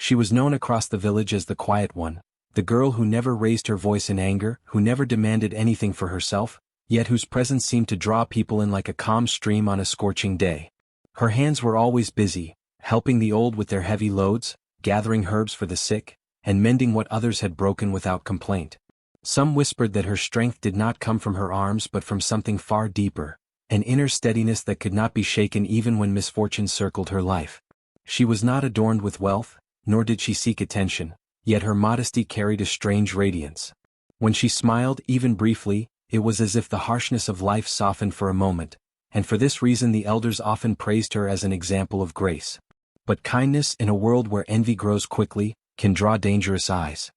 She was known across the village as the quiet one, the girl who never raised her voice in anger, who never demanded anything for herself, yet whose presence seemed to draw people in like a calm stream on a scorching day. Her hands were always busy, helping the old with their heavy loads, gathering herbs for the sick, and mending what others had broken without complaint. Some whispered that her strength did not come from her arms but from something far deeper, an inner steadiness that could not be shaken even when misfortune circled her life. She was not adorned with wealth, nor did she seek attention, yet her modesty carried a strange radiance. When she smiled, even briefly, it was as if the harshness of life softened for a moment, and for this reason the elders often praised her as an example of grace. But kindness, in a world where envy grows quickly, can draw dangerous eyes.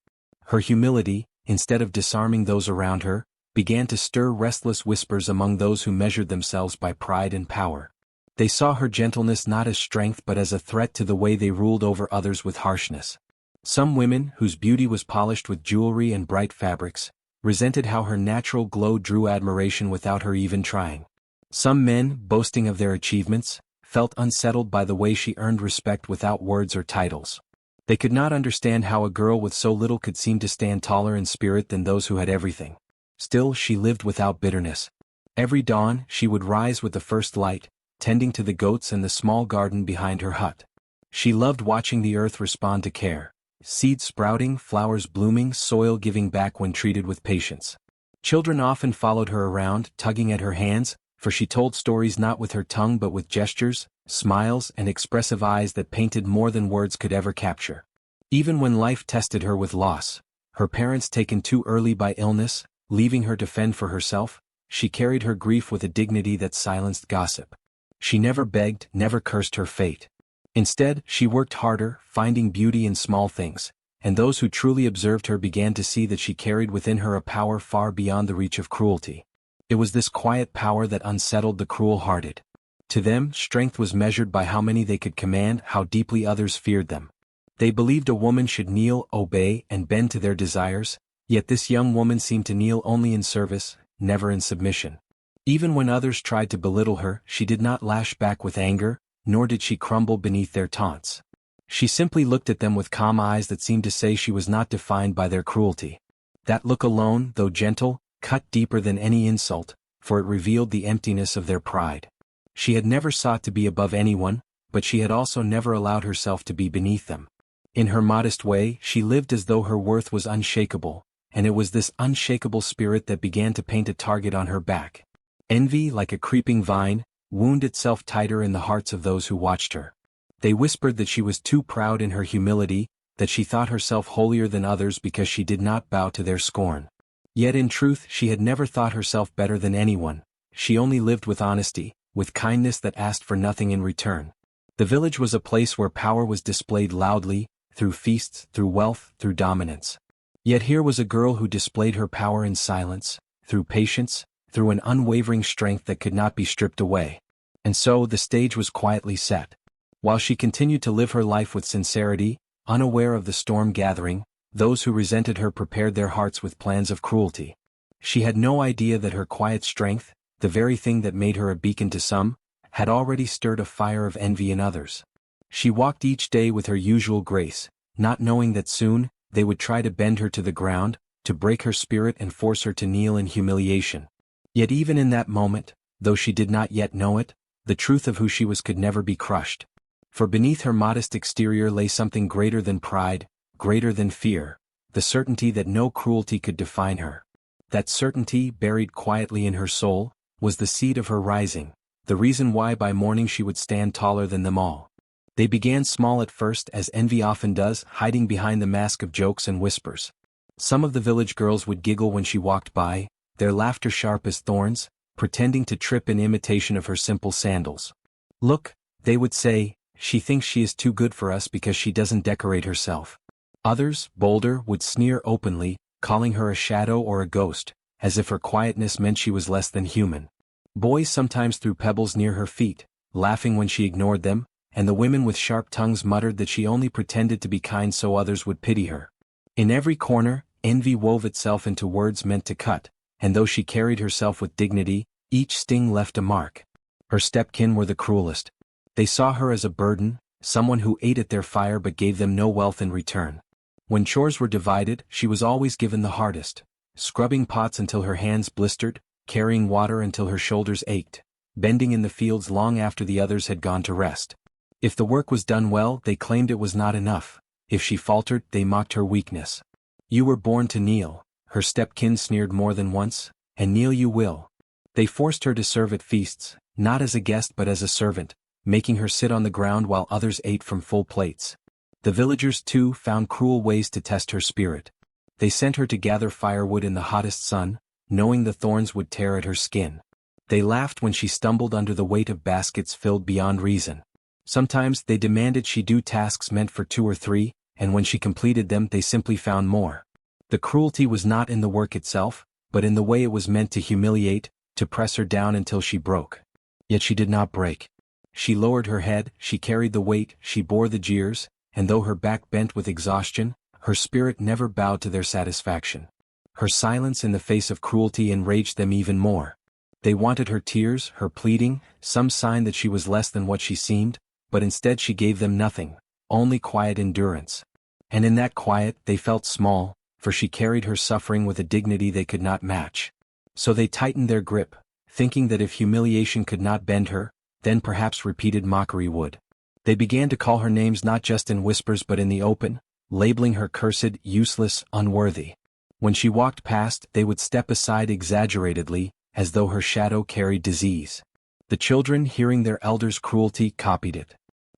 Her humility, instead of disarming those around her, began to stir restless whispers among those who measured themselves by pride and power. They saw her gentleness not as strength but as a threat to the way they ruled over others with harshness. Some women, whose beauty was polished with jewelry and bright fabrics, resented how her natural glow drew admiration without her even trying. Some men, boasting of their achievements, felt unsettled by the way she earned respect without words or titles. They could not understand how a girl with so little could seem to stand taller in spirit than those who had everything. Still, she lived without bitterness. Every dawn, she would rise with the first light, tending to the goats in the small garden behind her hut. She loved watching the earth respond to care. Seeds sprouting, flowers blooming, soil giving back when treated with patience. Children often followed her around, tugging at her hands, for she told stories not with her tongue but with gestures, smiles, and expressive eyes that painted more than words could ever capture. Even when life tested her with loss, her parents taken too early by illness, leaving her to fend for herself, she carried her grief with a dignity that silenced gossip. She never begged, never cursed her fate. Instead, she worked harder, finding beauty in small things, and those who truly observed her began to see that she carried within her a power far beyond the reach of cruelty. It was this quiet power that unsettled the cruel-hearted. To them, strength was measured by how many they could command, how deeply others feared them. They believed a woman should kneel, obey, and bend to their desires, yet this young woman seemed to kneel only in service, never in submission. Even when others tried to belittle her, she did not lash back with anger, nor did she crumble beneath their taunts. She simply looked at them with calm eyes that seemed to say she was not defined by their cruelty. That look alone, though gentle, cut deeper than any insult, for it revealed the emptiness of their pride. She had never sought to be above anyone, but she had also never allowed herself to be beneath them. In her modest way, she lived as though her worth was unshakable, and it was this unshakable spirit that began to paint a target on her back. Envy, like a creeping vine, wound itself tighter in the hearts of those who watched her. They whispered that she was too proud in her humility, that she thought herself holier than others because she did not bow to their scorn. Yet in truth she had never thought herself better than anyone. She only lived with honesty, with kindness that asked for nothing in return. The village was a place where power was displayed loudly, through feasts, through wealth, through dominance. Yet here was a girl who displayed her power in silence, through patience, through an unwavering strength that could not be stripped away. And so the stage was quietly set. While she continued to live her life with sincerity, unaware of the storm gathering, those who resented her prepared their hearts with plans of cruelty. She had no idea that her quiet strength, the very thing that made her a beacon to some, had already stirred a fire of envy in others. She walked each day with her usual grace, not knowing that soon, they would try to bend her to the ground, to break her spirit and force her to kneel in humiliation. Yet even in that moment, though she did not yet know it, the truth of who she was could never be crushed. For beneath her modest exterior lay something greater than pride, greater than fear, the certainty that no cruelty could define her. That certainty, buried quietly in her soul, was the seed of her rising, the reason why by morning she would stand taller than them all. They began small at first, as envy often does, hiding behind the mask of jokes and whispers. Some of the village girls would giggle when she walked by, their laughter sharp as thorns, pretending to trip in imitation of her simple sandals. "Look," they would say, "she thinks she is too good for us because she doesn't decorate herself." Others, bolder, would sneer openly, calling her a shadow or a ghost, as if her quietness meant she was less than human. Boys sometimes threw pebbles near her feet, laughing when she ignored them, and the women with sharp tongues muttered that she only pretended to be kind so others would pity her. In every corner, envy wove itself into words meant to cut, and though she carried herself with dignity, each sting left a mark. Her stepkin were the cruelest. They saw her as a burden, someone who ate at their fire but gave them no wealth in return. When chores were divided, she was always given the hardest, scrubbing pots until her hands blistered, carrying water until her shoulders ached, bending in the fields long after the others had gone to rest. If the work was done well, they claimed it was not enough. If she faltered, they mocked her weakness. "You were born to kneel," her stepkin sneered more than once, "and kneel you will." They forced her to serve at feasts, not as a guest but as a servant, making her sit on the ground while others ate from full plates. The villagers, too, found cruel ways to test her spirit. They sent her to gather firewood in the hottest sun, knowing the thorns would tear at her skin. They laughed when she stumbled under the weight of baskets filled beyond reason. Sometimes they demanded she do tasks meant for 2 or 3, and when she completed them they simply found more. The cruelty was not in the work itself, but in the way it was meant to humiliate, to press her down until she broke. Yet she did not break. She lowered her head, she carried the weight, she bore the jeers, and though her back bent with exhaustion, her spirit never bowed to their satisfaction. Her silence in the face of cruelty enraged them even more. They wanted her tears, her pleading, some sign that she was less than what she seemed, but instead she gave them nothing, only quiet endurance. And in that quiet they felt small, for she carried her suffering with a dignity they could not match. So they tightened their grip, thinking that if humiliation could not bend her, then perhaps repeated mockery would. They began to call her names not just in whispers but in the open, labeling her cursed, useless, unworthy. When she walked past, they would step aside exaggeratedly, as though her shadow carried disease. The children, hearing their elders' cruelty, copied it.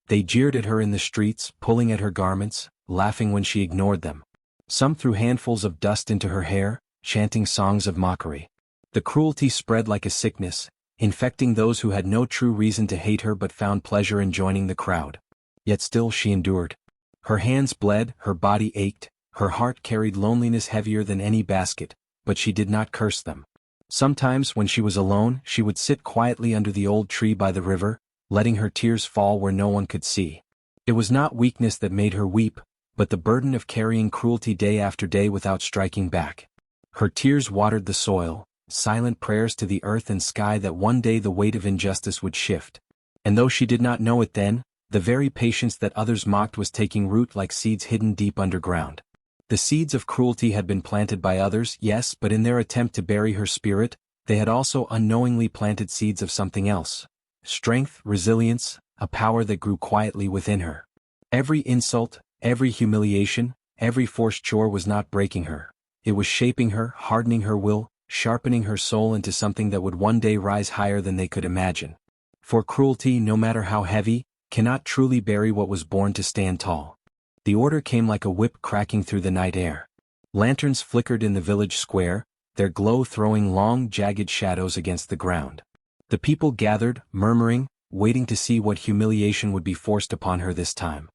They jeered at her in the streets, pulling at her garments, laughing when she ignored them. Some threw handfuls of dust into her hair, chanting songs of mockery. The cruelty spread like a sickness, infecting those who had no true reason to hate her but found pleasure in joining the crowd. Yet still she endured. Her hands bled, her body ached, her heart carried loneliness heavier than any basket, but she did not curse them. Sometimes when she was alone, she would sit quietly under the old tree by the river, letting her tears fall where no one could see. It was not weakness that made her weep, but the burden of carrying cruelty day after day without striking back. Her tears watered the soil, silent prayers to the earth and sky that one day the weight of injustice would shift. And though she did not know it then, the very patience that others mocked was taking root like seeds hidden deep underground. The seeds of cruelty had been planted by others, yes, but in their attempt to bury her spirit, they had also unknowingly planted seeds of something else. Strength, resilience, a power that grew quietly within her. Every insult, every humiliation, every forced chore was not breaking her. It was shaping her, hardening her will, sharpening her soul into something that would one day rise higher than they could imagine. For cruelty, no matter how heavy, cannot truly bury what was born to stand tall. The order came like a whip cracking through the night air. Lanterns flickered in the village square, their glow throwing long, jagged shadows against the ground. The people gathered, murmuring, waiting to see what humiliation would be forced upon her this time.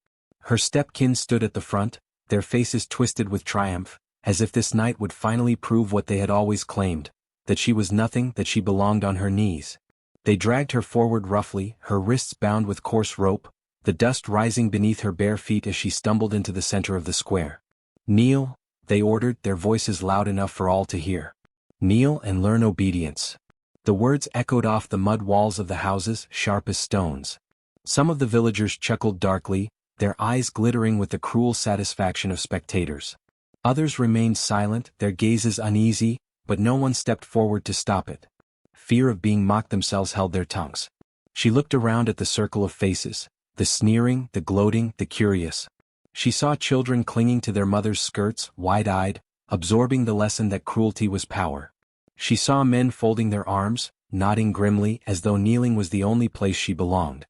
Her stepkin stood at the front, their faces twisted with triumph, as if this night would finally prove what they had always claimed, that she was nothing, that she belonged on her knees. They dragged her forward roughly, her wrists bound with coarse rope, the dust rising beneath her bare feet as she stumbled into the center of the square. "Kneel," they ordered, their voices loud enough for all to hear. "Kneel and learn obedience." The words echoed off the mud walls of the houses, sharp as stones. Some of the villagers chuckled darkly, their eyes glittering with the cruel satisfaction of spectators. Others remained silent, their gazes uneasy, but no one stepped forward to stop it. Fear of being mocked themselves held their tongues. She looked around at the circle of faces, the sneering, the gloating, the curious. She saw children clinging to their mothers' skirts, wide-eyed, absorbing the lesson that cruelty was power. She saw men folding their arms, nodding grimly as though kneeling was the only place she belonged.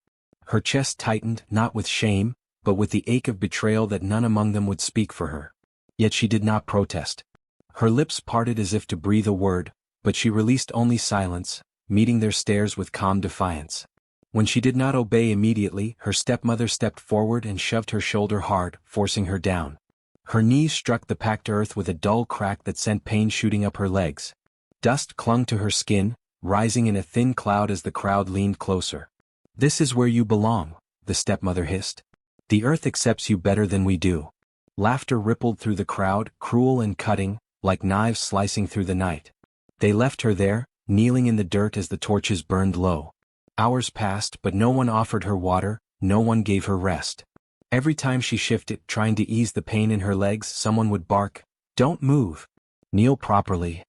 Her chest tightened, not with shame, but with the ache of betrayal that none among them would speak for her. Yet she did not protest. Her lips parted as if to breathe a word, but she released only silence, meeting their stares with calm defiance. When she did not obey immediately, her stepmother stepped forward and shoved her shoulder hard, forcing her down. Her knees struck the packed earth with a dull crack that sent pain shooting up her legs. Dust clung to her skin, rising in a thin cloud as the crowd leaned closer. "This is where you belong," the stepmother hissed. "The earth accepts you better than we do." Laughter rippled through the crowd, cruel and cutting, like knives slicing through the night. They left her there, kneeling in the dirt as the torches burned low. Hours passed, but no one offered her water, no one gave her rest. Every time she shifted, trying to ease the pain in her legs, someone would bark, "Don't move. Kneel properly."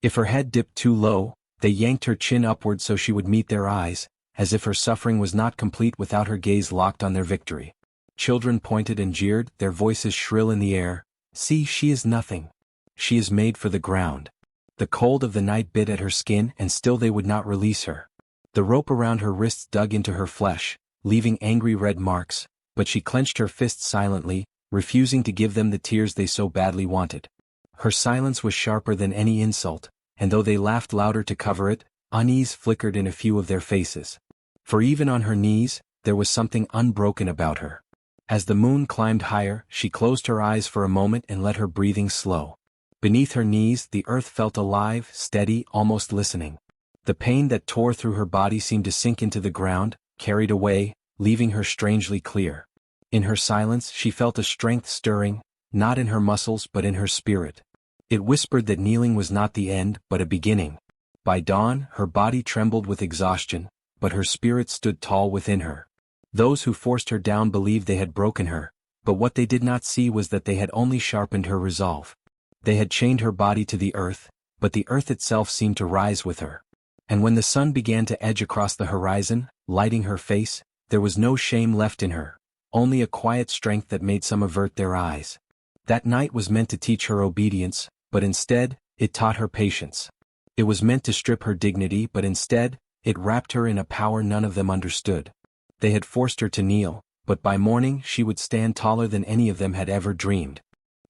If her head dipped too low, they yanked her chin upward so she would meet their eyes, as if her suffering was not complete without her gaze locked on their victory. Children pointed and jeered, their voices shrill in the air, "See, she is nothing. She is made for the ground." The cold of the night bit at her skin, and still they would not release her. The rope around her wrists dug into her flesh, leaving angry red marks, but she clenched her fists silently, refusing to give them the tears they so badly wanted. Her silence was sharper than any insult, and though they laughed louder to cover it, unease flickered in a few of their faces. For even on her knees, there was something unbroken about her. As the moon climbed higher, she closed her eyes for a moment and let her breathing slow. Beneath her knees, the earth felt alive, steady, almost listening. The pain that tore through her body seemed to sink into the ground, carried away, leaving her strangely clear. In her silence, she felt a strength stirring, not in her muscles but in her spirit. It whispered that kneeling was not the end, but a beginning. By dawn, her body trembled with exhaustion, but her spirit stood tall within her. Those who forced her down believed they had broken her, but what they did not see was that they had only sharpened her resolve. They had chained her body to the earth, but the earth itself seemed to rise with her. And when the sun began to edge across the horizon, lighting her face, there was no shame left in her, only a quiet strength that made some avert their eyes. That night was meant to teach her obedience, but instead, it taught her patience. It was meant to strip her dignity, but instead, it wrapped her in a power none of them understood. They had forced her to kneel, but by morning she would stand taller than any of them had ever dreamed.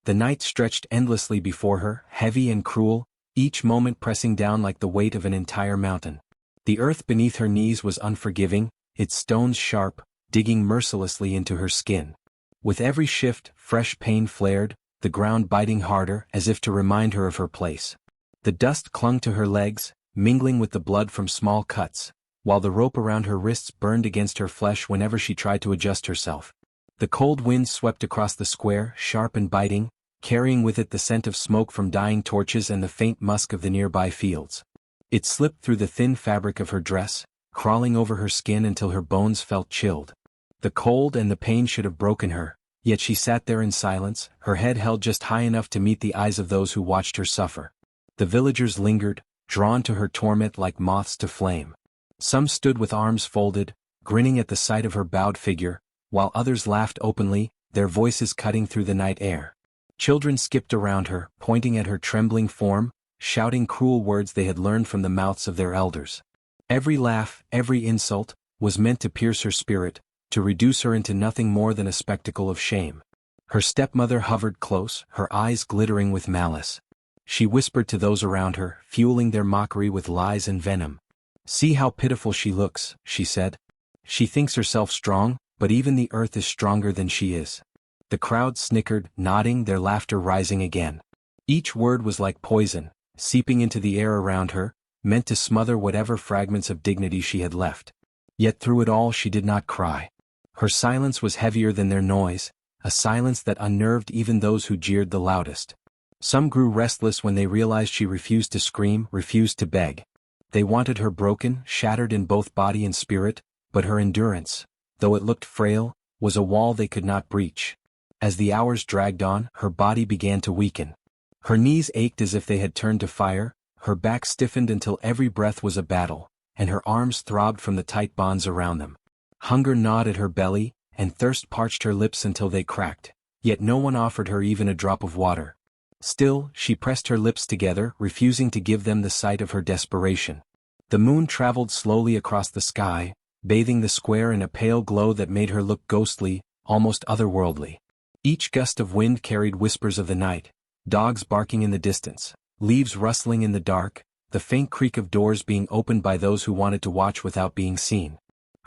The night stretched endlessly before her, heavy and cruel, each moment pressing down like the weight of an entire mountain. The earth beneath her knees was unforgiving, its stones sharp, digging mercilessly into her skin. With every shift, fresh pain flared, the ground biting harder as if to remind her of her place. The dust clung to her legs, mingling with the blood from small cuts, while the rope around her wrists burned against her flesh whenever she tried to adjust herself. The cold wind swept across the square, sharp and biting, carrying with it the scent of smoke from dying torches and the faint musk of the nearby fields. It slipped through the thin fabric of her dress, crawling over her skin until her bones felt chilled. The cold and the pain should have broken her, yet she sat there in silence, her head held just high enough to meet the eyes of those who watched her suffer. The villagers lingered, drawn to her torment like moths to flame. Some stood with arms folded, grinning at the sight of her bowed figure, while others laughed openly, their voices cutting through the night air. Children skipped around her, pointing at her trembling form, shouting cruel words they had learned from the mouths of their elders. Every laugh, every insult, was meant to pierce her spirit, to reduce her into nothing more than a spectacle of shame. Her stepmother hovered close, her eyes glittering with malice. She whispered to those around her, fueling their mockery with lies and venom. "See how pitiful she looks," she said. "She thinks herself strong, but even the earth is stronger than she is." The crowd snickered, nodding, their laughter rising again. Each word was like poison, seeping into the air around her, meant to smother whatever fragments of dignity she had left. Yet through it all she did not cry. Her silence was heavier than their noise, a silence that unnerved even those who jeered the loudest. Some grew restless when they realized she refused to scream, refused to beg. They wanted her broken, shattered in both body and spirit, but her endurance, though it looked frail, was a wall they could not breach. As the hours dragged on, her body began to weaken. Her knees ached as if they had turned to fire, her back stiffened until every breath was a battle, and her arms throbbed from the tight bonds around them. Hunger gnawed at her belly, and thirst parched her lips until they cracked, yet no one offered her even a drop of water. Still, she pressed her lips together, refusing to give them the sight of her desperation. The moon traveled slowly across the sky, bathing the square in a pale glow that made her look ghostly, almost otherworldly. Each gust of wind carried whispers of the night, dogs barking in the distance, leaves rustling in the dark, the faint creak of doors being opened by those who wanted to watch without being seen.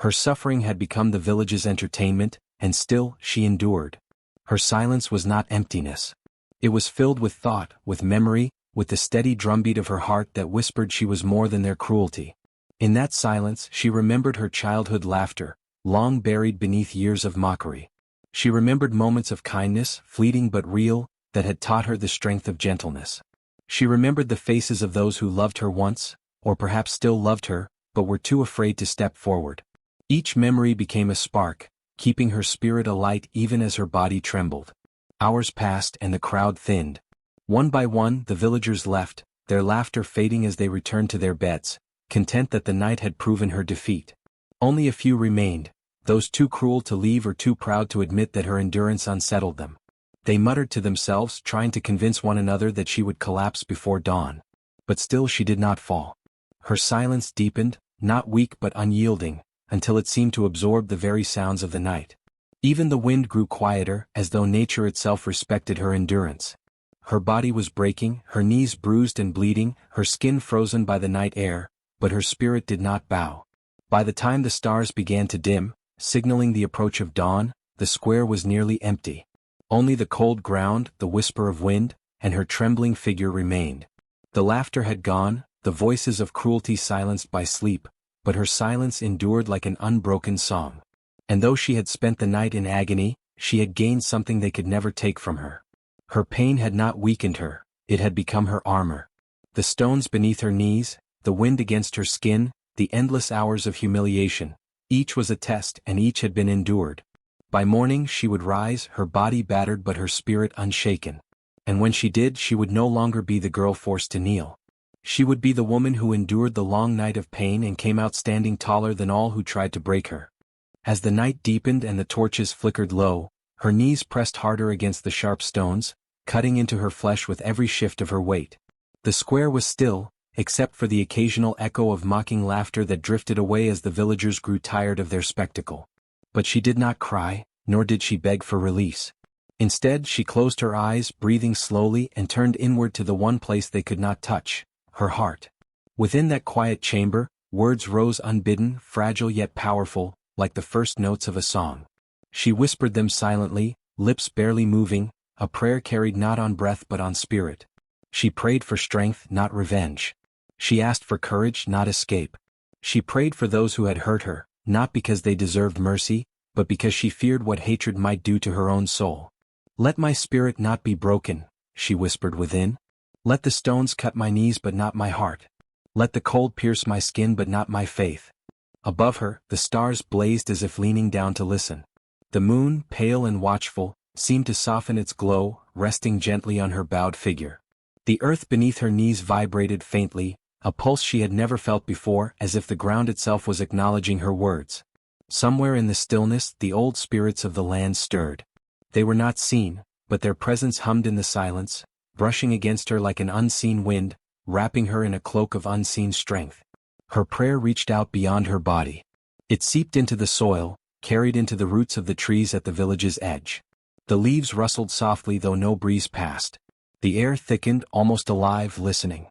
Her suffering had become the village's entertainment, and still she endured. Her silence was not emptiness. It was filled with thought, with memory, with the steady drumbeat of her heart that whispered she was more than their cruelty. In that silence she remembered her childhood laughter, long buried beneath years of mockery. She remembered moments of kindness, fleeting but real, that had taught her the strength of gentleness. She remembered the faces of those who loved her once, or perhaps still loved her, but were too afraid to step forward. Each memory became a spark, keeping her spirit alight even as her body trembled. Hours passed and the crowd thinned. One by one the villagers left, their laughter fading as they returned to their beds, content that the night had proven her defeat. Only a few remained, those too cruel to leave or too proud to admit that her endurance unsettled them. They muttered to themselves, trying to convince one another that she would collapse before dawn. But still she did not fall. Her silence deepened, not weak but unyielding, until it seemed to absorb the very sounds of the night. Even the wind grew quieter, as though nature itself respected her endurance. Her body was breaking, her knees bruised and bleeding, her skin frozen by the night air, but her spirit did not bow. By the time the stars began to dim, signaling the approach of dawn, the square was nearly empty. Only the cold ground, the whisper of wind, and her trembling figure remained. The laughter had gone, the voices of cruelty silenced by sleep, but her silence endured like an unbroken song. And though she had spent the night in agony, she had gained something they could never take from her. Her pain had not weakened her, it had become her armor. The stones beneath her knees, the wind against her skin, the endless hours of humiliation, each was a test and each had been endured. By morning she would rise, her body battered but her spirit unshaken. And when she did, she would no longer be the girl forced to kneel. She would be the woman who endured the long night of pain and came out standing taller than all who tried to break her. As the night deepened and the torches flickered low, her knees pressed harder against the sharp stones, cutting into her flesh with every shift of her weight. The square was still, except for the occasional echo of mocking laughter that drifted away as the villagers grew tired of their spectacle. But she did not cry, nor did she beg for release. Instead, she closed her eyes, breathing slowly, and turned inward to the one place they could not touch, her heart. Within that quiet chamber, words rose unbidden, fragile yet powerful, like the first notes of a song. She whispered them silently, lips barely moving, a prayer carried not on breath but on spirit. She prayed for strength, not revenge. She asked for courage, not escape. She prayed for those who had hurt her, not because they deserved mercy, but because she feared what hatred might do to her own soul. "Let my spirit not be broken," she whispered within. "Let the stones cut my knees but not my heart. Let the cold pierce my skin but not my faith." Above her, the stars blazed as if leaning down to listen. The moon, pale and watchful, seemed to soften its glow, resting gently on her bowed figure. The earth beneath her knees vibrated faintly, a pulse she had never felt before, as if the ground itself was acknowledging her words. Somewhere in the stillness, the old spirits of the land stirred. They were not seen, but their presence hummed in the silence, brushing against her like an unseen wind, wrapping her in a cloak of unseen strength. Her prayer reached out beyond her body. It seeped into the soil, carried into the roots of the trees at the village's edge. The leaves rustled softly though no breeze passed. The air thickened, almost alive, listening.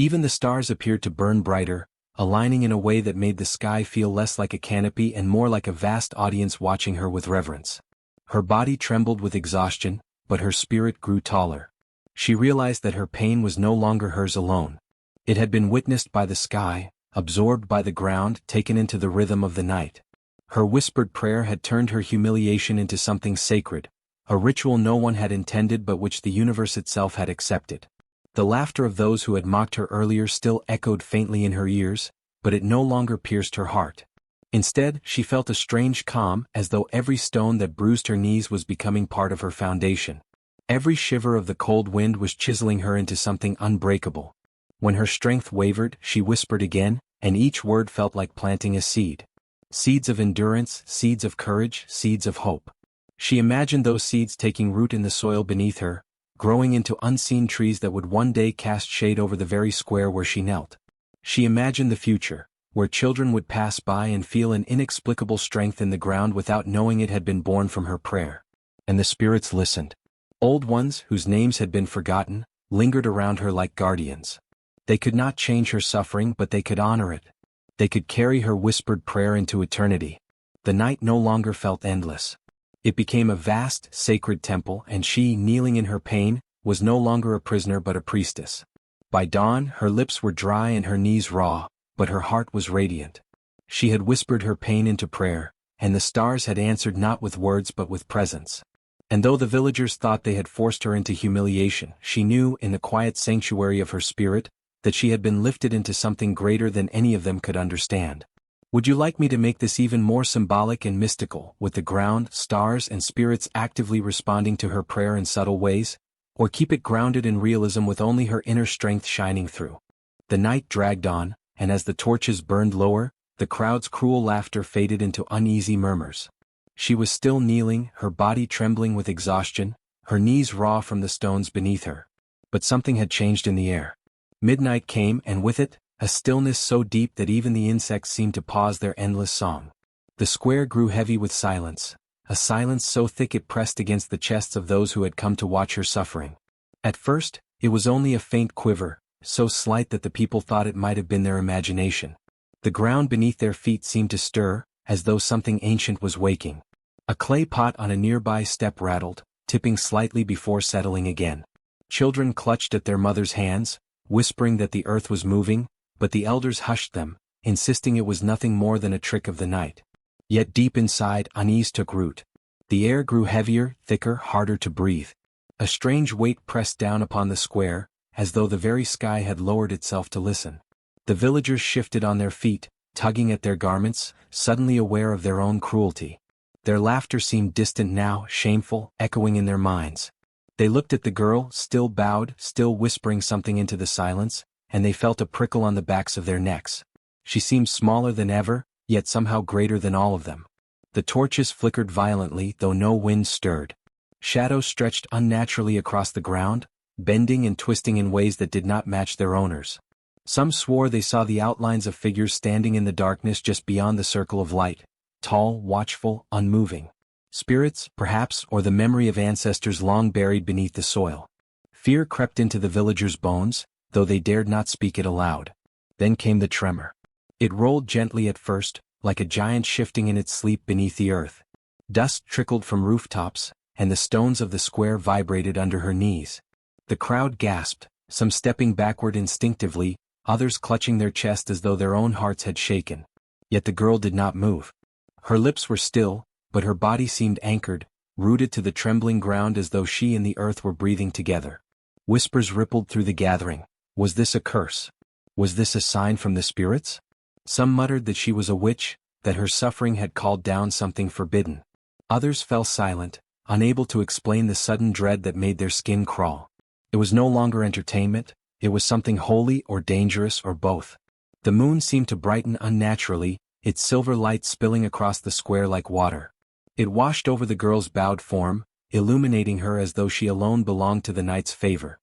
Even the stars appeared to burn brighter, aligning in a way that made the sky feel less like a canopy and more like a vast audience watching her with reverence. Her body trembled with exhaustion, but her spirit grew taller. She realized that her pain was no longer hers alone. It had been witnessed by the sky, absorbed by the ground, taken into the rhythm of the night. Her whispered prayer had turned her humiliation into something sacred, a ritual no one had intended but which the universe itself had accepted. The laughter of those who had mocked her earlier still echoed faintly in her ears, but it no longer pierced her heart. Instead, she felt a strange calm, as though every stone that bruised her knees was becoming part of her foundation. Every shiver of the cold wind was chiseling her into something unbreakable. When her strength wavered, she whispered again, and each word felt like planting a seed. Seeds of endurance, seeds of courage, seeds of hope. She imagined those seeds taking root in the soil beneath her, growing into unseen trees that would one day cast shade over the very square where she knelt. She imagined the future, where children would pass by and feel an inexplicable strength in the ground without knowing it had been born from her prayer. And the spirits listened. Old ones, whose names had been forgotten, lingered around her like guardians. They could not change her suffering, but they could honor it. They could carry her whispered prayer into eternity. The night no longer felt endless. It became a vast, sacred temple, and she, kneeling in her pain, was no longer a prisoner but a priestess. By dawn, her lips were dry and her knees raw, but her heart was radiant. She had whispered her pain into prayer, and the stars had answered not with words but with presence. And though the villagers thought they had forced her into humiliation, she knew, in the quiet sanctuary of her spirit, that she had been lifted into something greater than any of them could understand. Would you like me to make this even more symbolic and mystical, with the ground, stars and spirits actively responding to her prayer in subtle ways? Or keep it grounded in realism with only her inner strength shining through? The night dragged on, and as the torches burned lower, the crowd's cruel laughter faded into uneasy murmurs. She was still kneeling, her body trembling with exhaustion, her knees raw from the stones beneath her. But something had changed in the air. Midnight came, and with it, a stillness so deep that even the insects seemed to pause their endless song. The square grew heavy with silence, a silence so thick it pressed against the chests of those who had come to watch her suffering. At first, it was only a faint quiver, so slight that the people thought it might have been their imagination. The ground beneath their feet seemed to stir, as though something ancient was waking. A clay pot on a nearby step rattled, tipping slightly before settling again. Children clutched at their mothers' hands, whispering that the earth was moving, but the elders hushed them, insisting it was nothing more than a trick of the night. Yet deep inside, unease took root. The air grew heavier, thicker, harder to breathe. A strange weight pressed down upon the square, as though the very sky had lowered itself to listen. The villagers shifted on their feet, tugging at their garments, suddenly aware of their own cruelty. Their laughter seemed distant now, shameful, echoing in their minds. They looked at the girl, still bowed, still whispering something into the silence, and they felt a prickle on the backs of their necks. She seemed smaller than ever, yet somehow greater than all of them. The torches flickered violently, though no wind stirred. Shadows stretched unnaturally across the ground, bending and twisting in ways that did not match their owners. Some swore they saw the outlines of figures standing in the darkness just beyond the circle of light, tall, watchful, unmoving. Spirits, perhaps, or the memory of ancestors long buried beneath the soil. Fear crept into the villagers' bones, though they dared not speak it aloud. Then came the tremor. It rolled gently at first, like a giant shifting in its sleep beneath the earth. Dust trickled from rooftops, and the stones of the square vibrated under her knees. The crowd gasped, some stepping backward instinctively, others clutching their chest as though their own hearts had shaken. Yet the girl did not move. Her lips were still, but her body seemed anchored, rooted to the trembling ground as though she and the earth were breathing together. Whispers rippled through the gathering. Was this a curse? Was this a sign from the spirits? Some muttered that she was a witch, that her suffering had called down something forbidden. Others fell silent, unable to explain the sudden dread that made their skin crawl. It was no longer entertainment, it was something holy or dangerous or both. The moon seemed to brighten unnaturally, its silver light spilling across the square like water. It washed over the girl's bowed form, illuminating her as though she alone belonged to the night's favor.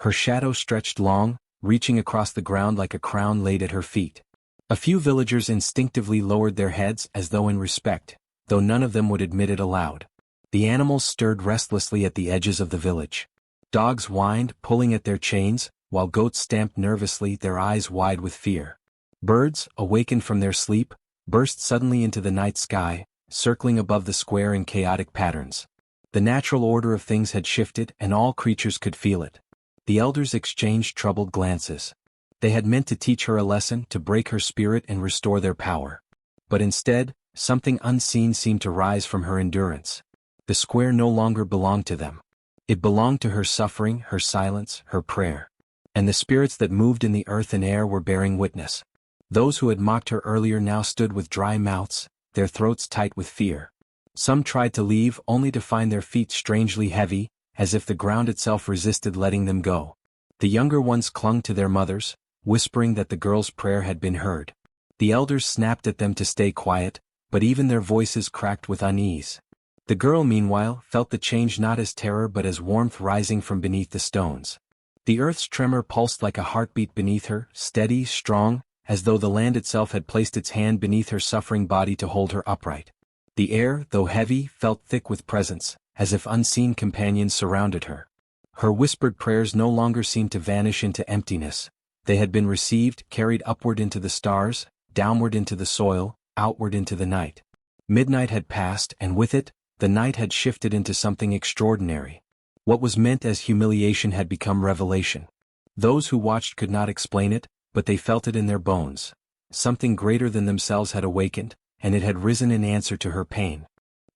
Her shadow stretched long, reaching across the ground like a crown laid at her feet. A few villagers instinctively lowered their heads as though in respect, though none of them would admit it aloud. The animals stirred restlessly at the edges of the village. Dogs whined, pulling at their chains, while goats stamped nervously, their eyes wide with fear. Birds, awakened from their sleep, burst suddenly into the night sky, circling above the square in chaotic patterns. The natural order of things had shifted, and all creatures could feel it. The elders exchanged troubled glances. They had meant to teach her a lesson, to break her spirit and restore their power. But instead, something unseen seemed to rise from her endurance. The square no longer belonged to them. It belonged to her suffering, her silence, her prayer. And the spirits that moved in the earth and air were bearing witness. Those who had mocked her earlier now stood with dry mouths, their throats tight with fear. Some tried to leave, only to find their feet strangely heavy, as if the ground itself resisted letting them go. The younger ones clung to their mothers, whispering that the girl's prayer had been heard. The elders snapped at them to stay quiet, but even their voices cracked with unease. The girl, meanwhile, felt the change not as terror but as warmth rising from beneath the stones. The earth's tremor pulsed like a heartbeat beneath her, steady, strong, as though the land itself had placed its hand beneath her suffering body to hold her upright. The air, though heavy, felt thick with presence, as if unseen companions surrounded her. Her whispered prayers no longer seemed to vanish into emptiness. They had been received, carried upward into the stars, downward into the soil, outward into the night. Midnight had passed, and with it, the night had shifted into something extraordinary. What was meant as humiliation had become revelation. Those who watched could not explain it, but they felt it in their bones. Something greater than themselves had awakened, and it had risen in answer to her pain.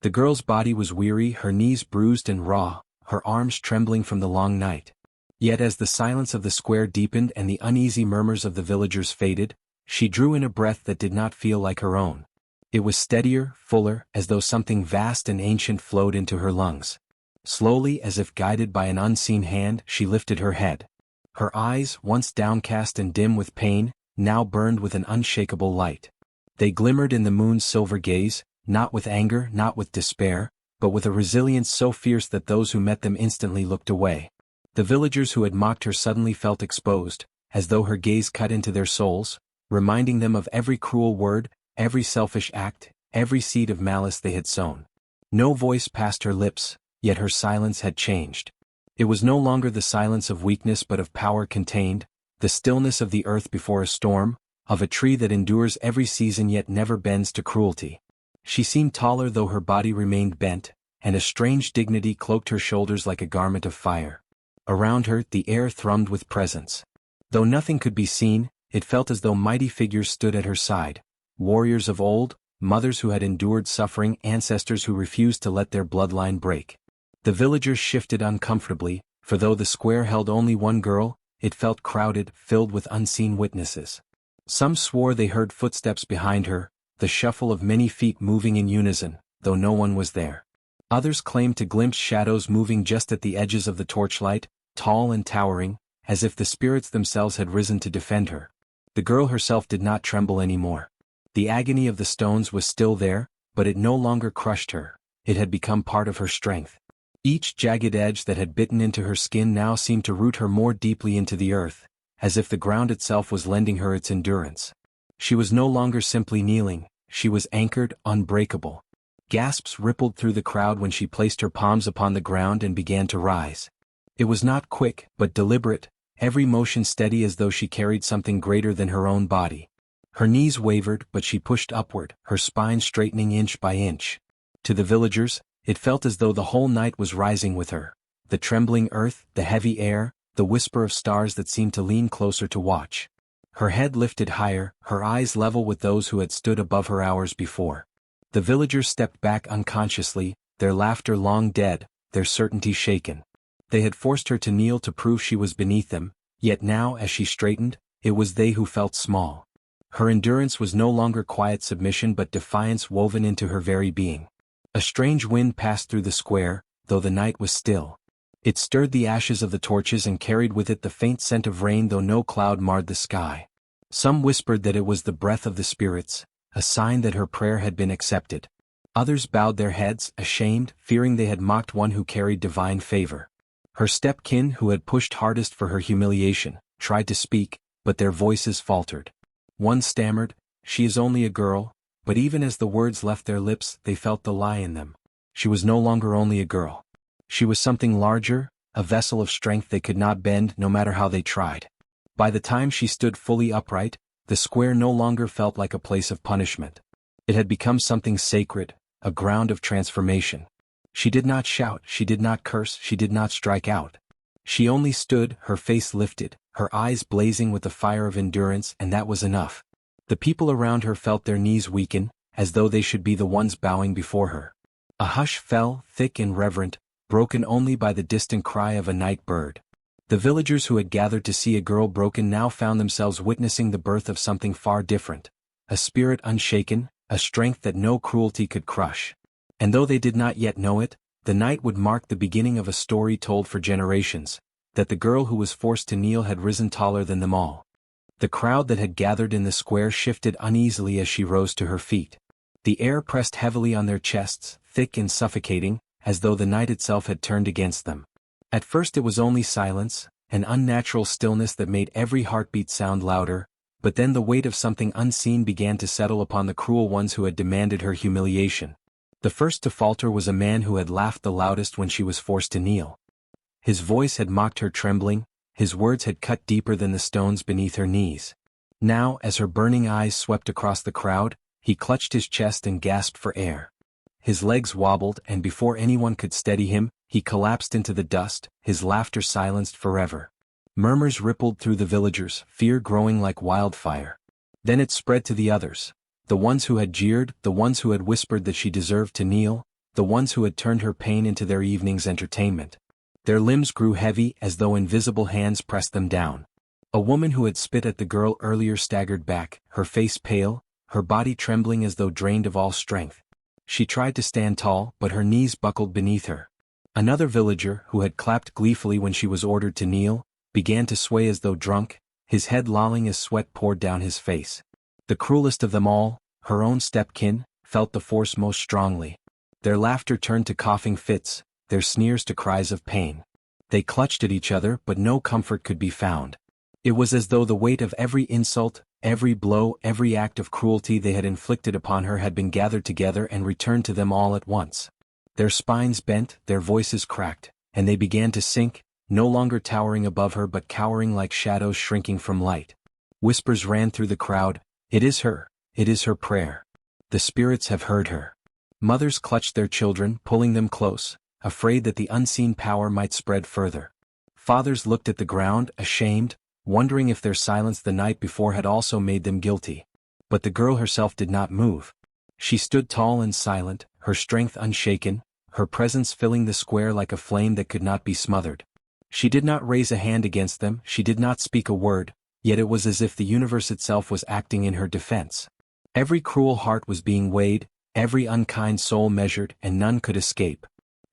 The girl's body was weary, her knees bruised and raw, her arms trembling from the long night. Yet as the silence of the square deepened and the uneasy murmurs of the villagers faded, She drew in a breath that did not feel like her own. It was steadier, fuller, as though something vast and ancient flowed into her lungs. Slowly, as if guided by an unseen hand, she lifted her head. Her eyes, once downcast and dim with pain, now burned with an unshakable light. They glimmered in the moon's silver gaze, not with anger, not with despair, but with a resilience so fierce that those who met them instantly looked away. The villagers who had mocked her suddenly felt exposed, as though her gaze cut into their souls, reminding them of every cruel word, every selfish act, every seed of malice they had sown. No voice passed her lips, yet her silence had changed. It was no longer the silence of weakness but of power contained, the stillness of the earth before a storm, of a tree that endures every season yet never bends to cruelty. She seemed taller though her body remained bent, and a strange dignity cloaked her shoulders like a garment of fire. Around her, the air thrummed with presence. Though nothing could be seen, it felt as though mighty figures stood at her side, warriors of old, mothers who had endured suffering, ancestors who refused to let their bloodline break. The villagers shifted uncomfortably, for though the square held only one girl, it felt crowded, filled with unseen witnesses. Some swore they heard footsteps behind her, the shuffle of many feet moving in unison, though no one was there. Others claimed to glimpse shadows moving just at the edges of the torchlight, tall and towering, as if the spirits themselves had risen to defend her. The girl herself did not tremble anymore. The agony of the stones was still there, but it no longer crushed her. It had become part of her strength. Each jagged edge that had bitten into her skin now seemed to root her more deeply into the earth, as if the ground itself was lending her its endurance. She was no longer simply kneeling, she was anchored, unbreakable. Gasps rippled through the crowd when she placed her palms upon the ground and began to rise. It was not quick, but deliberate, every motion steady as though she carried something greater than her own body. Her knees wavered, but she pushed upward, her spine straightening inch by inch. To the villagers, it felt as though the whole night was rising with her. The trembling earth, the heavy air, the whisper of stars that seemed to lean closer to watch. Her head lifted higher, her eyes level with those who had stood above her hours before. The villagers stepped back unconsciously, their laughter long dead, their certainty shaken. They had forced her to kneel to prove she was beneath them, yet now as she straightened, it was they who felt small. Her endurance was no longer quiet submission but defiance woven into her very being. A strange wind passed through the square, though the night was still. It stirred the ashes of the torches and carried with it the faint scent of rain though no cloud marred the sky. Some whispered that it was the breath of the spirits, a sign that her prayer had been accepted. Others bowed their heads, ashamed, fearing they had mocked one who carried divine favor. Her step-kin, who had pushed hardest for her humiliation, tried to speak, but their voices faltered. One stammered, "She is only a girl," but even as the words left their lips, they felt the lie in them. She was no longer only a girl. She was something larger, a vessel of strength they could not bend no matter how they tried. By the time she stood fully upright, the square no longer felt like a place of punishment. It had become something sacred, a ground of transformation. She did not shout, she did not curse, she did not strike out. She only stood, her face lifted, her eyes blazing with the fire of endurance, and that was enough. The people around her felt their knees weaken, as though they should be the ones bowing before her. A hush fell, thick and reverent, broken only by the distant cry of a night bird. The villagers who had gathered to see a girl broken now found themselves witnessing the birth of something far different. A spirit unshaken, a strength that no cruelty could crush. And though they did not yet know it, the night would mark the beginning of a story told for generations, that the girl who was forced to kneel had risen taller than them all. The crowd that had gathered in the square shifted uneasily as she rose to her feet. The air pressed heavily on their chests, thick and suffocating, as though the night itself had turned against them. At first it was only silence, an unnatural stillness that made every heartbeat sound louder, but then the weight of something unseen began to settle upon the cruel ones who had demanded her humiliation. The first to falter was a man who had laughed the loudest when she was forced to kneel. His voice had mocked her trembling, his words had cut deeper than the stones beneath her knees. Now, as her burning eyes swept across the crowd, he clutched his chest and gasped for air. His legs wobbled, and before anyone could steady him, he collapsed into the dust, his laughter silenced forever. Murmurs rippled through the villagers, fear growing like wildfire. Then it spread to the others. The ones who had jeered, the ones who had whispered that she deserved to kneel, the ones who had turned her pain into their evening's entertainment. Their limbs grew heavy as though invisible hands pressed them down. A woman who had spit at the girl earlier staggered back, her face pale, her body trembling as though drained of all strength. She tried to stand tall, but her knees buckled beneath her. Another villager, who had clapped gleefully when she was ordered to kneel, began to sway as though drunk, his head lolling as sweat poured down his face. The cruelest of them all, her own stepkin, felt the force most strongly. Their laughter turned to coughing fits, their sneers to cries of pain. They clutched at each other, but no comfort could be found. It was as though the weight of every insult, every blow, every act of cruelty they had inflicted upon her had been gathered together and returned to them all at once. Their spines bent, their voices cracked, and they began to sink, no longer towering above her but cowering like shadows shrinking from light. Whispers ran through the crowd, "It is her prayer. The spirits have heard her." Mothers clutched their children, pulling them close, afraid that the unseen power might spread further. Fathers looked at the ground, ashamed, wondering if their silence the night before had also made them guilty. But the girl herself did not move. She stood tall and silent, her strength unshaken, her presence filling the square like a flame that could not be smothered. She did not raise a hand against them, she did not speak a word, yet it was as if the universe itself was acting in her defense. Every cruel heart was being weighed, every unkind soul measured, and none could escape.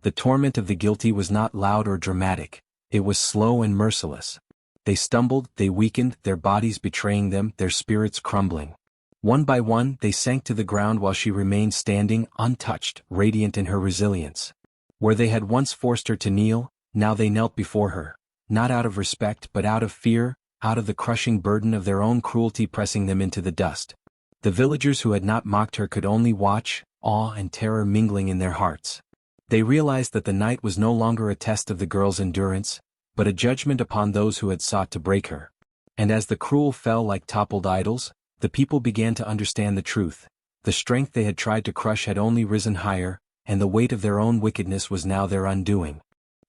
The torment of the guilty was not loud or dramatic, it was slow and merciless. They stumbled, they weakened, their bodies betraying them, their spirits crumbling. One by one, they sank to the ground while she remained standing, untouched, radiant in her resilience. Where they had once forced her to kneel, now they knelt before her, not out of respect but out of fear, out of the crushing burden of their own cruelty pressing them into the dust. The villagers who had not mocked her could only watch, awe and terror mingling in their hearts. They realized that the night was no longer a test of the girl's endurance, but a judgment upon those who had sought to break her. And as the cruel fell like toppled idols, the people began to understand the truth. The strength they had tried to crush had only risen higher, and the weight of their own wickedness was now their undoing.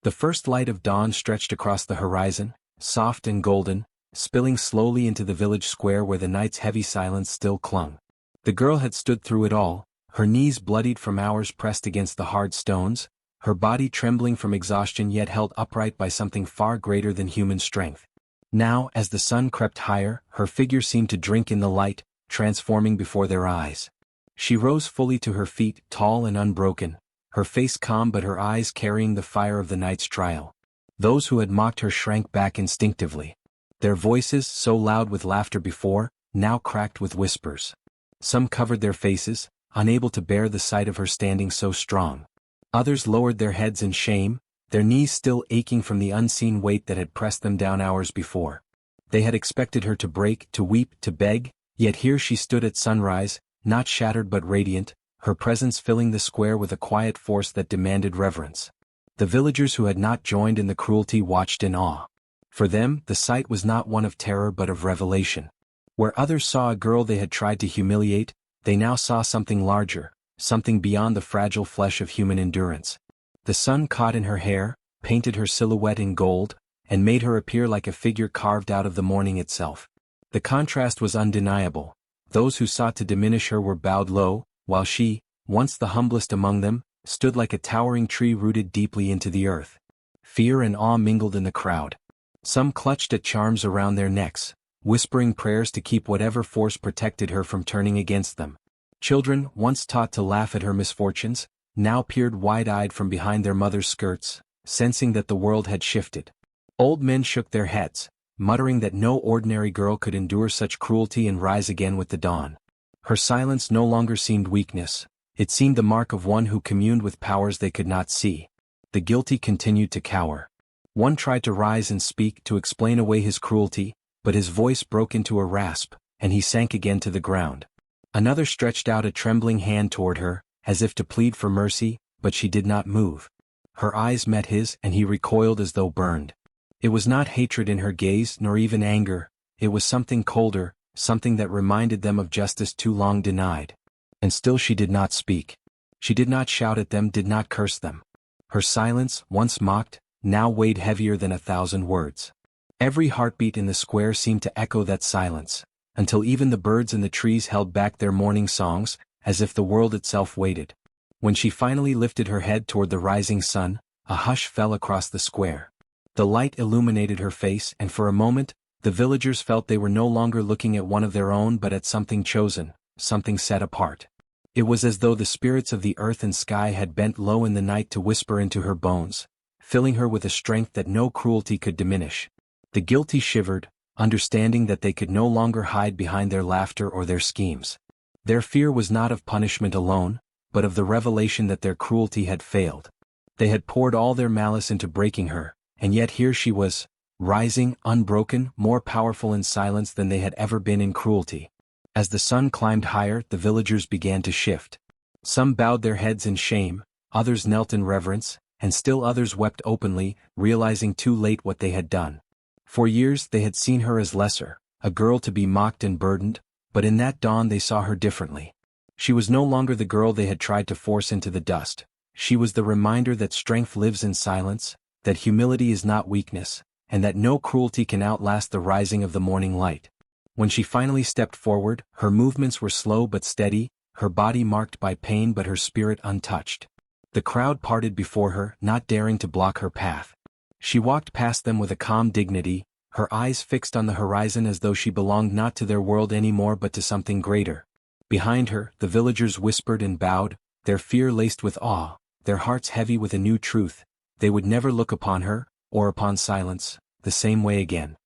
The first light of dawn stretched across the horizon, soft and golden, spilling slowly into the village square where the night's heavy silence still clung. The girl had stood through it all, her knees bloodied from hours pressed against the hard stones, her body trembling from exhaustion yet held upright by something far greater than human strength. Now, as the sun crept higher, her figure seemed to drink in the light, transforming before their eyes. She rose fully to her feet, tall and unbroken, her face calm but her eyes carrying the fire of the night's trial. Those who had mocked her shrank back instinctively. Their voices, so loud with laughter before, now cracked with whispers. Some covered their faces, unable to bear the sight of her standing so strong. Others lowered their heads in shame, their knees still aching from the unseen weight that had pressed them down hours before. They had expected her to break, to weep, to beg, yet here she stood at sunrise, not shattered but radiant, her presence filling the square with a quiet force that demanded reverence. The villagers who had not joined in the cruelty watched in awe. For them, the sight was not one of terror but of revelation. Where others saw a girl they had tried to humiliate, they now saw something larger, something beyond the fragile flesh of human endurance. The sun caught in her hair, painted her silhouette in gold, and made her appear like a figure carved out of the morning itself. The contrast was undeniable. Those who sought to diminish her were bowed low, while she, once the humblest among them, stood like a towering tree rooted deeply into the earth. Fear and awe mingled in the crowd. Some clutched at charms around their necks, whispering prayers to keep whatever force protected her from turning against them. Children, once taught to laugh at her misfortunes, now peered wide-eyed from behind their mother's skirts, sensing that the world had shifted. Old men shook their heads, muttering that no ordinary girl could endure such cruelty and rise again with the dawn. Her silence no longer seemed weakness, it seemed the mark of one who communed with powers they could not see. The guilty continued to cower. One tried to rise and speak to explain away his cruelty, but his voice broke into a rasp, and he sank again to the ground. Another stretched out a trembling hand toward her, as if to plead for mercy, but she did not move. Her eyes met his and he recoiled as though burned. It was not hatred in her gaze nor even anger, it was something colder, something that reminded them of justice too long denied. And still she did not speak. She did not shout at them, did not curse them. Her silence, once mocked, now weighed heavier than 1,000 words. Every heartbeat in the square seemed to echo that silence, until even the birds in the trees held back their morning songs, as if the world itself waited. When she finally lifted her head toward the rising sun, a hush fell across the square. The light illuminated her face and for a moment, The villagers felt they were no longer looking at one of their own but at something chosen, something set apart. It was as though the spirits of the earth and sky had bent low in the night to whisper into her bones, filling her with a strength that no cruelty could diminish. The guilty shivered, understanding that they could no longer hide behind their laughter or their schemes. Their fear was not of punishment alone, but of the revelation that their cruelty had failed. They had poured all their malice into breaking her, and yet here she was, rising, unbroken, more powerful in silence than they had ever been in cruelty. As the sun climbed higher, the villagers began to shift. Some bowed their heads in shame, others knelt in reverence, and still others wept openly, realizing too late what they had done. For years they had seen her as lesser, a girl to be mocked and burdened, but in that dawn they saw her differently. She was no longer the girl they had tried to force into the dust. She was the reminder that strength lives in silence, that humility is not weakness, and that no cruelty can outlast the rising of the morning light. When she finally stepped forward, her movements were slow but steady, her body marked by pain but her spirit untouched. The crowd parted before her, not daring to block her path. She walked past them with a calm dignity, her eyes fixed on the horizon as though she belonged not to their world anymore but to something greater. Behind her, the villagers whispered and bowed, their fear laced with awe, their hearts heavy with a new truth. They would never look upon her, or upon silence, the same way again.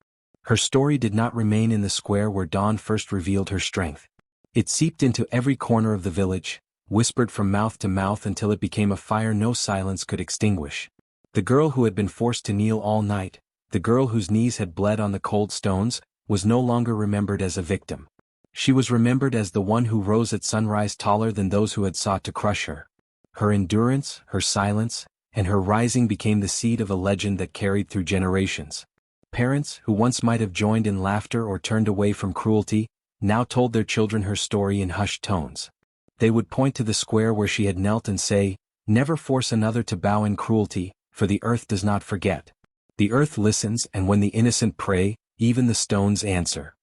Her story did not remain in the square where dawn first revealed her strength. It seeped into every corner of the village, whispered from mouth to mouth until it became a fire no silence could extinguish. The girl who had been forced to kneel all night, the girl whose knees had bled on the cold stones, was no longer remembered as a victim. She was remembered as the one who rose at sunrise taller than those who had sought to crush her. Her endurance, her silence, and her rising became the seed of a legend that carried through generations. Parents, who once might have joined in laughter or turned away from cruelty, now told their children her story in hushed tones. They would point to the square where she had knelt and say, "Never force another to bow in cruelty, for the earth does not forget. The earth listens, and when the innocent pray, even the stones answer."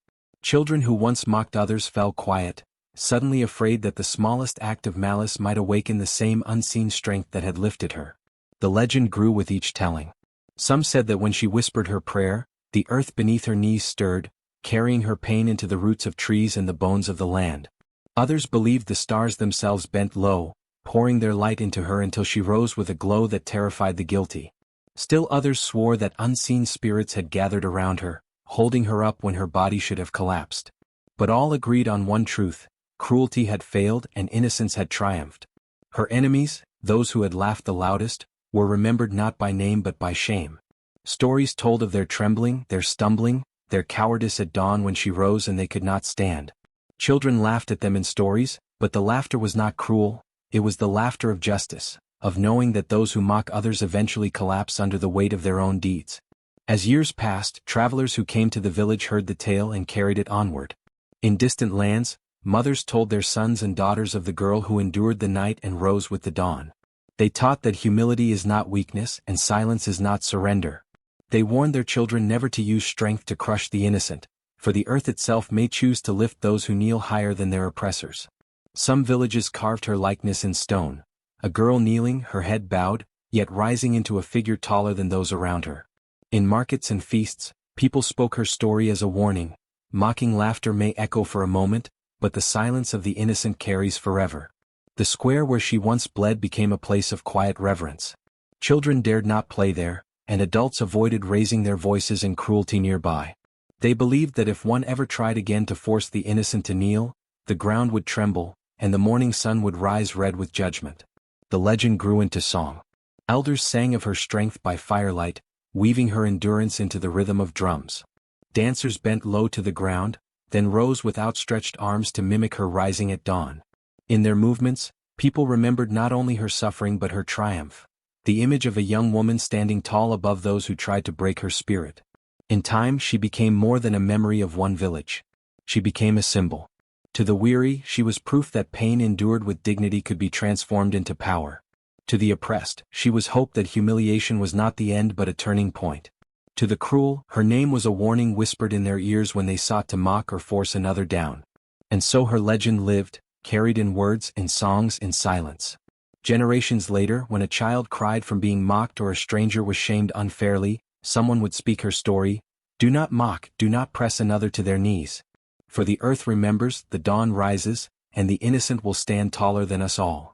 Children who once mocked others fell quiet, suddenly afraid that the smallest act of malice might awaken the same unseen strength that had lifted her. The legend grew with each telling. Some said that when she whispered her prayer, the earth beneath her knees stirred, carrying her pain into the roots of trees and the bones of the land. Others believed the stars themselves bent low, pouring their light into her until she rose with a glow that terrified the guilty. Still others swore that unseen spirits had gathered around her, holding her up when her body should have collapsed. But all agreed on one truth: cruelty had failed and innocence had triumphed. Her enemies, those who had laughed the loudest, were remembered not by name but by shame. Stories told of their trembling, their stumbling, their cowardice at dawn when she rose and they could not stand. Children laughed at them in stories, but the laughter was not cruel, it was the laughter of justice, of knowing that those who mock others eventually collapse under the weight of their own deeds. As years passed, travelers who came to the village heard the tale and carried it onward. In distant lands, mothers told their sons and daughters of the girl who endured the night and rose with the dawn. They taught that humility is not weakness and silence is not surrender. They warned their children never to use strength to crush the innocent, for the earth itself may choose to lift those who kneel higher than their oppressors. Some villages carved her likeness in stone, a girl kneeling, her head bowed, yet rising into a figure taller than those around her. In markets and feasts, people spoke her story as a warning. Mocking laughter may echo for a moment, but the silence of the innocent carries forever. The square where she once bled became a place of quiet reverence. Children dared not play there, and adults avoided raising their voices in cruelty nearby. They believed that if one ever tried again to force the innocent to kneel, the ground would tremble, and the morning sun would rise red with judgment. The legend grew into song. Elders sang of her strength by firelight, weaving her endurance into the rhythm of drums. Dancers bent low to the ground, then rose with outstretched arms to mimic her rising at dawn. In their movements, people remembered not only her suffering but her triumph, the image of a young woman standing tall above those who tried to break her spirit. In time she became more than a memory of one village. She became a symbol. To the weary, she was proof that pain endured with dignity could be transformed into power. To the oppressed, she was hope that humiliation was not the end but a turning point. To the cruel, her name was a warning whispered in their ears when they sought to mock or force another down. And so her legend lived, carried in words, in songs, in silence. Generations later, when a child cried from being mocked or a stranger was shamed unfairly, someone would speak her story, Do not mock, do not press another to their knees. For the earth remembers, the dawn rises, and the innocent will stand taller than us all.